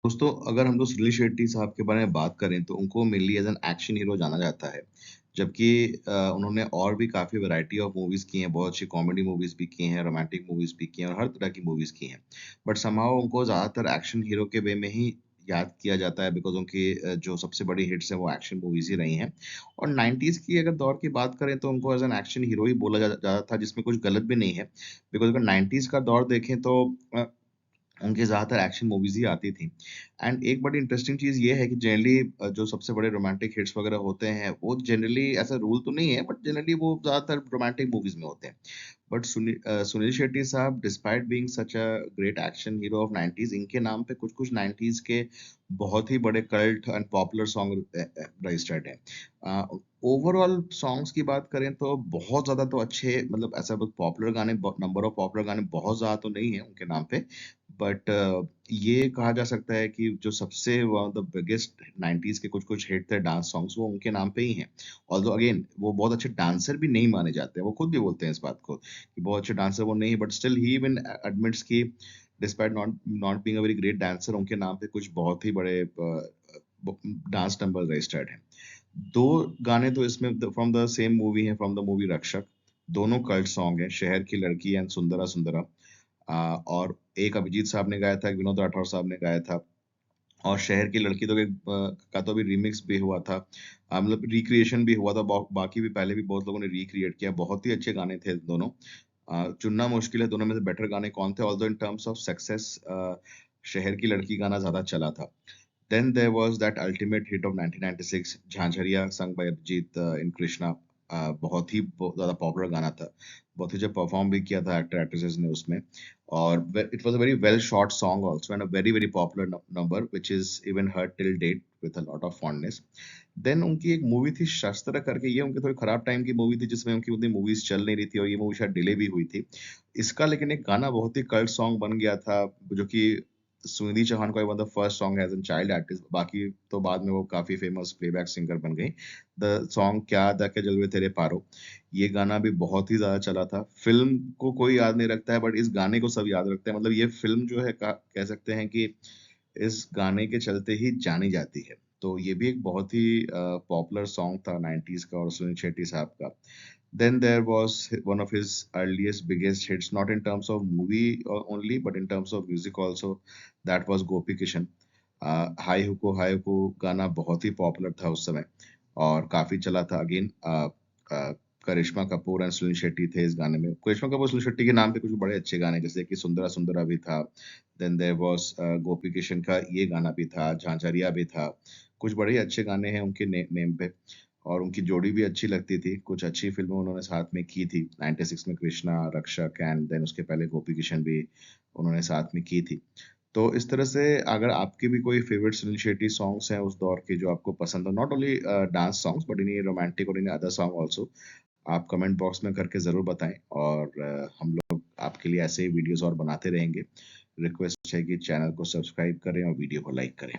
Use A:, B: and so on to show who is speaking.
A: दोस्तों, अगर हम लोग सुनील शेट्टी साहब के बारे में बात करें तो उनको mainly as an action hero जाना जाता है। जबकि उन्होंने और भी काफ़ी वैरायटी ऑफ मूवीज़ की हैं, बहुत अच्छी कॉमेडी मूवीज़ भी की हैं, रोमांटिक मूवीज़ भी की हैं और हर तरह की मूवीज़ की हैं। बट समहाउ उनको ज़्यादातर एक्शन हीरो के वे में ही याद किया जाता है बिकॉज़ उनकी जो सबसे बड़ी हिट्स हैं वो एक्शन मूवीज़ ही रही हैं। और 90s की अगर दौर की बात करें तो उनको एज़ एन एक्शन हीरो ही बोला जाता था जिसमें कुछ गलत भी नहीं है। बिकॉज़ अगर 90s का दौर देखें तो उनकी ज़्यादातर एक्शन मूवीज़ ही आती थी। एंड एक बड़ी इंटरेस्टिंग चीज़ ये है कि जनरली जो सबसे बड़े रोमांटिक हिट्स वगैरह होते हैं, वो जनरली ऐसा रूल तो नहीं है बट जनरली वो ज़्यादातर रोमांटिक मूवीज़ में होते हैं। बट सुनील शेट्टी साहब despite being such a great action hero of 90s इनके नाम पे कुछ-कुछ 90s के बहुत ही बड़े cult and popular song registered हैं। ओवरऑल सॉन्ग्स की बात करें तो बहुत ज़्यादा तो अच्छे मतलब ऐसा पॉपुलर गाने नंबर ऑफ पॉपुलर गाने बहुत ज़्यादा तो नहीं है उनके नाम पे। बट ये कहा जा सकता है कि जो सबसे one of the biggest 90s के कुछ-कुछ हिट थे डांस सॉन्ग्स वो उनके नाम पे ही हैं। ऑल्दो अगेन वो बहुत अच्छे डांसर भी नहीं माने जाते हैं, वो खुद भी बोलते हैं इस बात को कि बहुत अच्छे डांसर वो नहीं है but still he even admits कि despite not not being a very great dancer उनके नाम पे कुछ बहुत ही बड़े डांस नंबर रजिस्टर्ड हैं। 2 गाने तो इसमें फ्रॉम द सेम मूवी हैं फ्रॉम द मूवी रक्षक। दोनों कल्ट सॉन्ग हैं, शहर की लड़की एंड सुंदरा सुंदरा। और एक अभिजीत साहब ने गाया था, एक विनोद राठौर साहब ने गाया था और शहर की लड़की तो का तो अभी रीमिक्स भी हुआ था। मतलब रिक्रिएशन भी हुआ था, बाकी भी पहले भी बहुत लोगों ने रिक्रिएट किया, बहुत ही अच्छे गाने थे दोनों। चुनना मुश्किल है दोनों में से बेटर गाने कौन थे, although in terms of success शहर की लड़की गाना ज़्यादा चला था। Then there was that ultimate hit of 1996 Jhajharia sung by Arijit इन कृष्णा। बहुत ही ज़्यादा पॉपुलर गाना था। बहुत ही जब परफॉर्म भी किया था एक्टर एक्ट्रेसेस ने उसमें और it was a very well shot song also and a very very popular number which is even heard till date with a lot of fondness. Then उनकी एक मूवी थी शस्त्र करके, ये उनकी थोड़ी खराब टाइम की मूवी थी जिसमें उनकी उतनी मूवीज चल नहीं रही थी और ये मूवी शायद डिले भी हुई थी। इसका लेकिन एक गाना बहुत ही कल्ट सॉन्ग बन गया था जो कि सुनिधि चौहान का one of the first song as an child artist, बाकी तो बाद में वो काफी फेमस प्लेबैक सिंगर बन गई। द सॉन्ग क्या अदा के जलवे तेरे पारो, ये गाना भी बहुत ही ज्यादा चला था। फिल्म को कोई याद नहीं रखता है बट इस गाने को सब याद रखते हैं, मतलब ये फिल्म जो है कह सकते हैं कि इस गाने के चलते ही जानी जाती है। तो ये भी एक बहुत ही पॉपुलर सॉन्ग था 90s का और सुनील शेट्टी साहब का। Then there was one of his earliest biggest hits, not in terms of movie only, but in terms of music also. That was गोपी किशन। हाय हुको गाना बहुत ही पॉपुलर था उस समय और काफी चला था। अगेन करिश्मा कपूर एंड सुनील शेट्टी थे इस गाने में। करिश्मा कपूर सुनील शेट्टी के नाम पे कुछ बड़े अच्छे गाने जैसे कि सुंदरा सुंदरा भी था। देन देयर वाज गोपी किशन का ये गाना भी था, झांझरिया भी था। कुछ बड़े अच्छे गाने हैं उनके नेम पे और उनकी जोड़ी भी अच्छी लगती थी। कुछ अच्छी फ़िल्में उन्होंने साथ में की थी। 96 में कृष्णा, रक्षक एंड देन उसके पहले गोपी किशन भी उन्होंने साथ में की थी। तो इस तरह से अगर आपके भी कोई फ़ेवरेट सुनील शेट्टी सॉन्ग्स हैं उस दौर के जो आपको पसंद हो, not only dance songs but any romantic और एनी अदर सॉन्ग आल्सो, आप कमेंट बॉक्स में करके ज़रूर बताएँ और हम लोग आपके लिए ऐसे ही वीडियोज़ और बनाते रहेंगे। रिक्वेस्ट है कि चैनल को सब्सक्राइब करें और वीडियो को लाइक करें।